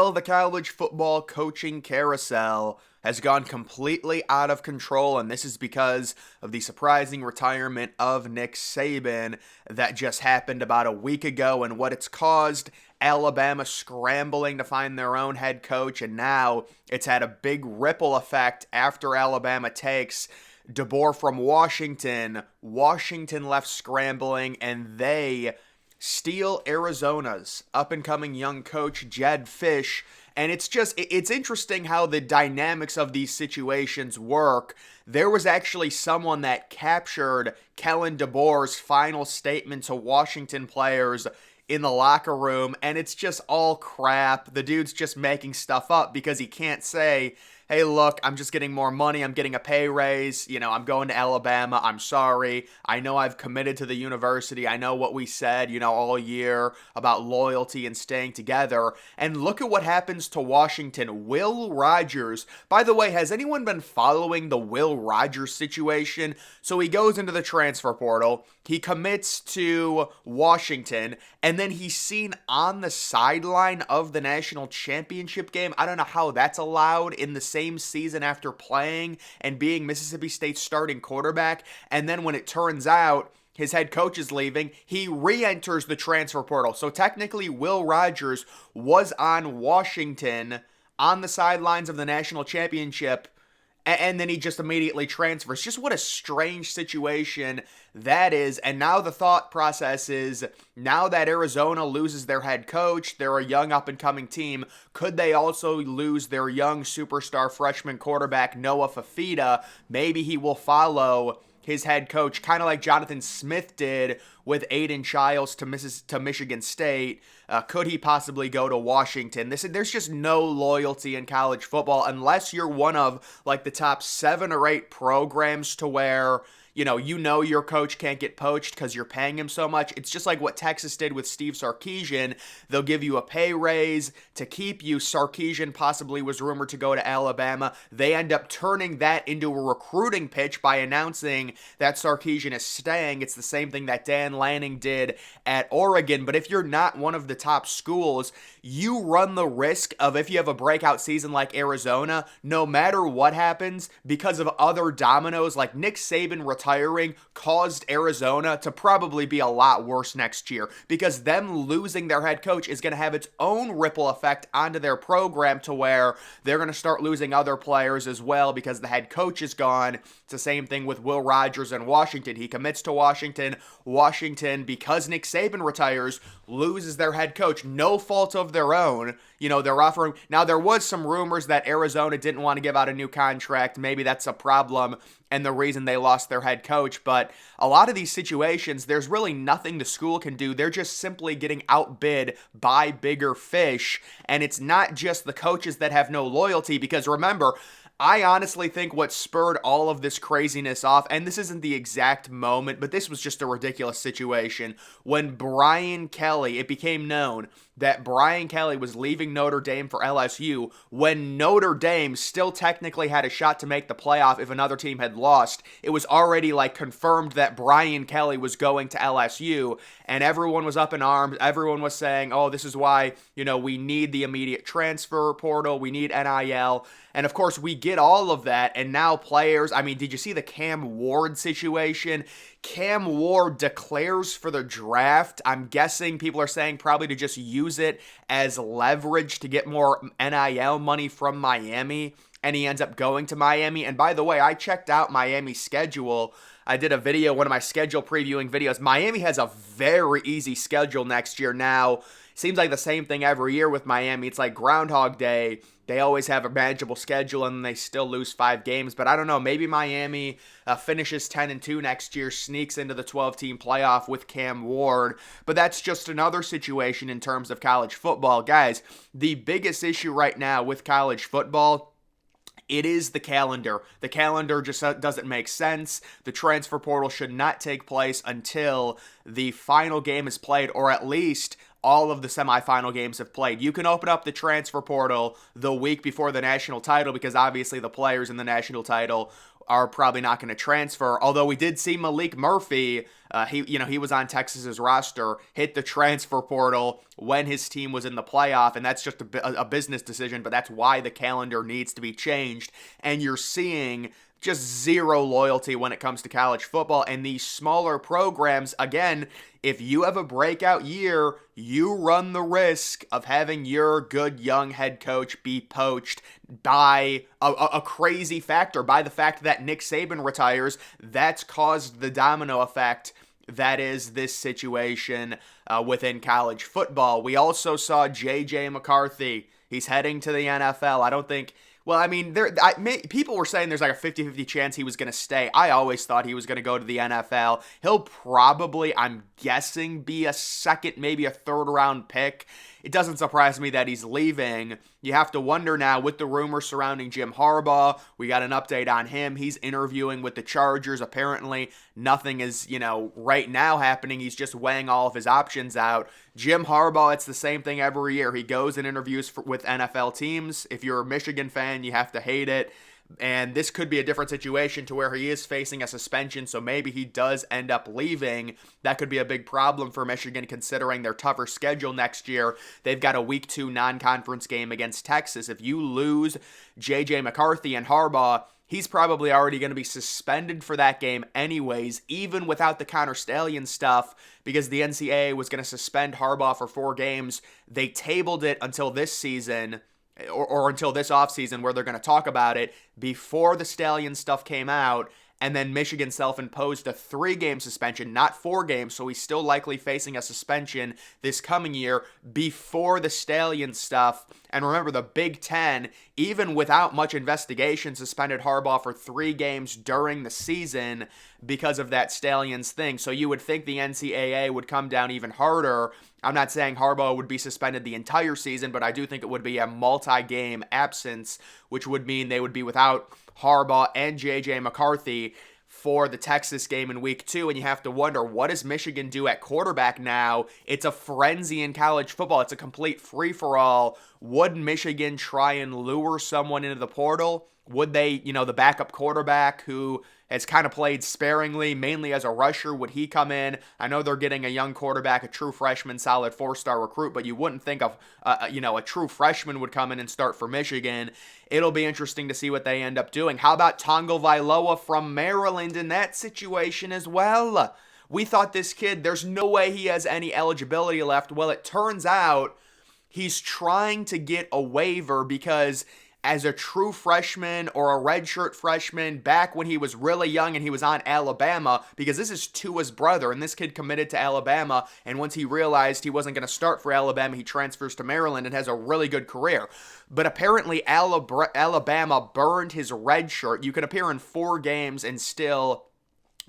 Well, the college football coaching carousel has gone completely out of control, and this is because of the surprising retirement of Nick Saban that just happened about a week ago, and what it's caused Alabama scrambling to find their own head coach, and now it's had a big ripple effect after Alabama takes DeBoer from Washington. Washington left scrambling, and they steal Arizona's up-and-coming young coach, Jedd Fisch. And it's interesting how the dynamics of these situations work. There was actually someone that captured Kalen DeBoer's final statement to Washington players in the locker room, and it's just all crap. The dude's just making stuff up because he can't say, hey, look, I'm just getting more money. I'm getting a pay raise. I'm going to Alabama. I'm sorry. I know I've committed to the university. I know what we said, all year about loyalty and staying together. And look at what happens to Washington. Will Rogers. By the way, has anyone been following the Will Rogers situation? So he goes into the transfer portal. He commits to Washington, and then he's seen on the sideline of the national championship game. I don't know how that's allowed in the same season after playing and being Mississippi State's starting quarterback. And then when it turns out his head coach is leaving, he re-enters the transfer portal. So technically, Will Rogers was on Washington on the sidelines of the national championship, and then he just immediately transfers. Just what a strange situation that is. And now the thought process is, now that Arizona loses their head coach, they're a young up-and-coming team, could they also lose their young superstar freshman quarterback, Noah Fafita? Maybe he will follow his head coach, kind of like Jonathan Smith did with Aiden Childs to Michigan State. Could he possibly go to Washington? There's just no loyalty in college football unless you're one of like the top 7 or 8 programs to where you know your coach can't get poached because you're paying him so much. It's just like what Texas did with Steve Sarkisian. They'll give you a pay raise to keep you. Sarkisian possibly was rumored to go to Alabama. They end up turning that into a recruiting pitch by announcing that Sarkisian is staying. It's the same thing that Dan Lanning did at Oregon. But if you're not one of the top schools, you run the risk of, if you have a breakout season like Arizona, no matter what happens, because of other dominoes, like Nick Saban retiring caused Arizona to probably be a lot worse next year, because them losing their head coach is going to have its own ripple effect onto their program to where they're going to start losing other players as well because the head coach is gone. It's the same thing with Will Rogers in Washington. He commits to Washington. Washington, because Nick Saban retires, loses their head coach. No fault of their own. They're offering. Now, there was some rumors that Arizona didn't want to give out a new contract. Maybe that's a problem and the reason they lost their head coach. But a lot of these situations, there's really nothing the school can do. They're just simply getting outbid by bigger fish. And it's not just the coaches that have no loyalty, because remember, I honestly think what spurred all of this craziness off, and this isn't the exact moment, but this was just a ridiculous situation, when Brian Kelly, it became known that Brian Kelly was leaving Notre Dame for LSU when Notre Dame still technically had a shot to make the playoff if another team had lost. It was already confirmed that Brian Kelly was going to LSU, and everyone was up in arms. Everyone was saying, oh, this is why, we need the immediate transfer portal. We need NIL. And of course, we get all of that, and now players, did you see the Cam Ward situation? Cam Ward declares for the draft. I'm guessing people are saying probably to just use it as leverage to get more NIL money from Miami, and he ends up going to Miami. And by the way, I checked out Miami's schedule. I did a video, one of my schedule previewing videos. Miami has a very easy schedule next year now. Seems like the same thing every year with Miami. It's like Groundhog Day. They always have a manageable schedule, and they still lose 5 games. But I don't know. Maybe Miami finishes 10-2 next year, sneaks into the 12-team playoff with Cam Ward. But that's just another situation in terms of college football. Guys, the biggest issue right now with college football, it is the calendar. The calendar just doesn't make sense. The transfer portal should not take place until the final game is played, or at least all of the semifinal games have played. You can open up the transfer portal the week before the national title, because obviously the players in the national title are probably not going to transfer. Although we did see Malik Murphy, he was on Texas's roster, hit the transfer portal when his team was in the playoff, and that's just a business decision, but that's why the calendar needs to be changed. And you're seeing just zero loyalty when it comes to college football. And these smaller programs, again, if you have a breakout year, you run the risk of having your good young head coach be poached by a crazy factor, by the fact that Nick Saban retires. That's caused the domino effect that is this situation within college football. We also saw J.J. McCarthy. He's heading to the NFL. I don't think... Well, I mean, people were saying there's like a 50-50 chance he was going to stay. I always thought he was going to go to the NFL. He'll probably, I'm guessing, be a second, maybe a third-round pick. It doesn't surprise me that he's leaving. You have to wonder now, with the rumors surrounding Jim Harbaugh, we got an update on him. He's interviewing with the Chargers. Apparently, nothing is, right now happening. He's just weighing all of his options out. Jim Harbaugh, it's the same thing every year. He goes and interviews with NFL teams. If you're a Michigan fan, you have to hate it. And this could be a different situation to where he is facing a suspension, so maybe he does end up leaving. That could be a big problem for Michigan considering their tougher schedule next year. They've got a Week 2 non-conference game against Texas. If you lose J.J. McCarthy and Harbaugh, he's probably already going to be suspended for that game anyways, even without the Connor Stallion stuff, because the NCAA was going to suspend Harbaugh for 4 games. They tabled it until this season, or until this offseason, where they're going to talk about it before the Stallion stuff came out. And then Michigan self-imposed a 3-game suspension, not 4 games, so he's still likely facing a suspension this coming year before the Stallion stuff. And remember, the Big Ten, even without much investigation, suspended Harbaugh for 3 games during the season because of that Stallions thing. So you would think the NCAA would come down even harder. I'm not saying Harbaugh would be suspended the entire season, but I do think it would be a multi-game absence, which would mean they would be without Harbaugh and J.J. McCarthy for the Texas game in Week 2, and you have to wonder, what does Michigan do at quarterback now? It's a frenzy in college football. It's a complete free-for-all. Would Michigan try and lure someone into the portal? Would they, the backup quarterback who has kind of played sparingly, mainly as a rusher, would he come in? I know they're getting a young quarterback, a true freshman, solid 4-star recruit, but you wouldn't think of, a true freshman would come in and start for Michigan. It'll be interesting to see what they end up doing. How about Tonga Vailoa from Maryland in that situation as well? We thought this kid, there's no way he has any eligibility left. Well, it turns out he's trying to get a waiver because as a true freshman or a redshirt freshman back when he was really young and he was on Alabama, because this is Tua's brother, and this kid committed to Alabama, and once he realized he wasn't going to start for Alabama, he transfers to Maryland and has a really good career. But apparently Alabama burned his red shirt. You can appear in 4 games and still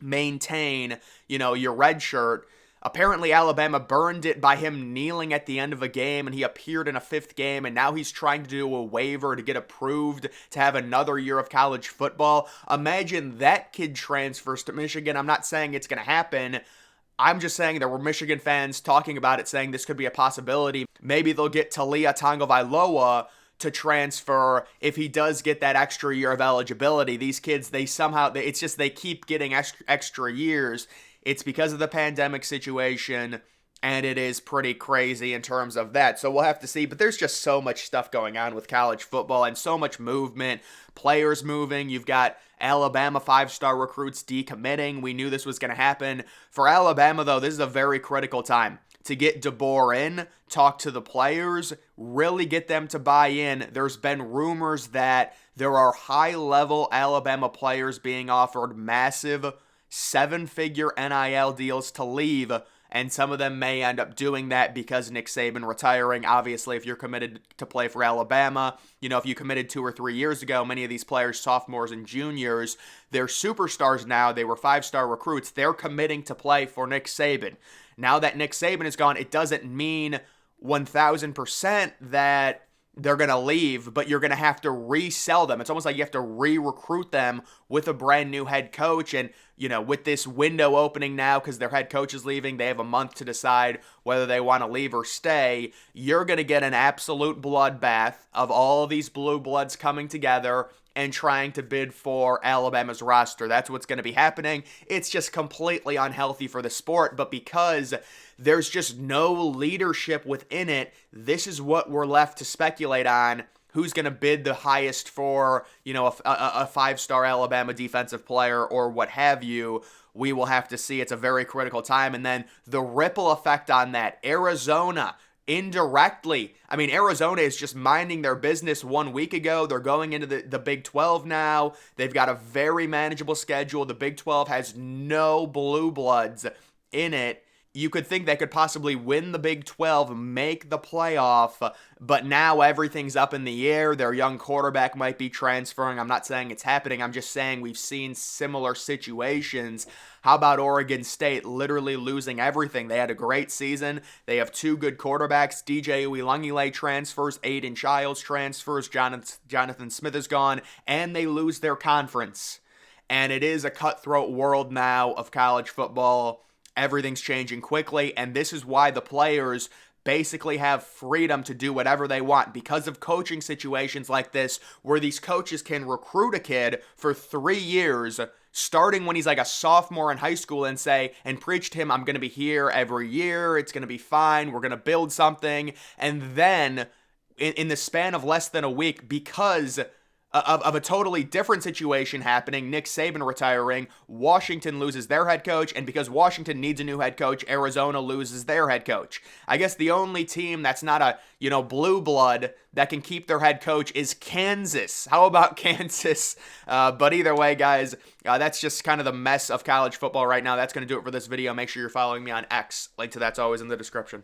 maintain, your red shirt. Apparently, Alabama burned it by him kneeling at the end of a game, and he appeared in a 5th game, and now he's trying to do a waiver to get approved to have another year of college football. Imagine that kid transfers to Michigan. I'm not saying it's going to happen. I'm just saying there were Michigan fans talking about it, saying this could be a possibility. Maybe they'll get Talia Tagovailoa to transfer if he does get that extra year of eligibility. These kids, they keep getting extra years. It's because of the pandemic situation, and it is pretty crazy in terms of that. So we'll have to see. But there's just so much stuff going on with college football and so much movement. Players moving. You've got Alabama 5-star recruits decommitting. We knew this was going to happen. For Alabama, though, this is a very critical time to get DeBoer in, talk to the players, really get them to buy in. There's been rumors that there are high-level Alabama players being offered massive 7-figure NIL deals to leave, and some of them may end up doing that because Nick Saban retiring. Obviously, if you're committed to play for Alabama, if you committed 2 or 3 years ago, many of these players, sophomores and juniors, they're superstars now. They were 5-star recruits. They're committing to play for Nick Saban. Now that Nick Saban is gone, it doesn't mean 1,000% that they're going to leave, but you're going to have to resell them. It's almost like you have to re-recruit them with a brand new head coach. And, with this window opening now because their head coach is leaving, they have a month to decide whether they want to leave or stay. You're going to get an absolute bloodbath of all of these blue bloods coming together and trying to bid for Alabama's roster. That's what's going to be happening. It's just completely unhealthy for the sport, but because there's just no leadership within it, this is what we're left to speculate on. Who's going to bid the highest for, a five-star Alabama defensive player or what have you. We will have to see. It's a very critical time. And then the ripple effect on that. Arizona, indirectly. I mean, Arizona is just minding their business 1 week ago. They're going into the Big 12 now. They've got a very manageable schedule. The Big 12 has no blue bloods in it. You could think they could possibly win the Big 12, make the playoff, but now everything's up in the air. Their young quarterback might be transferring. I'm not saying it's happening. I'm just saying we've seen similar situations. How about Oregon State literally losing everything? They had a great season. They have two good quarterbacks. DJ Uiagalelei transfers, Aiden Childs transfers, Jonathan Smith is gone, and they lose their conference. And it is a cutthroat world now of college football. Everything's changing quickly, and this is why the players basically have freedom to do whatever they want because of coaching situations like this where these coaches can recruit a kid for 3 years starting when he's like a sophomore in high school and preach to him, I'm going to be here every year, it's going to be fine, we're going to build something, and then in the span of less than a week, because of a totally different situation happening, Nick Saban retiring, Washington loses their head coach, and because Washington needs a new head coach, Arizona loses their head coach. I guess the only team that's not a, blue blood that can keep their head coach is Kansas. How about Kansas? But either way, guys, that's just kind of the mess of college football right now. That's going to do it for this video. Make sure you're following me on X. Link to that's always in the description.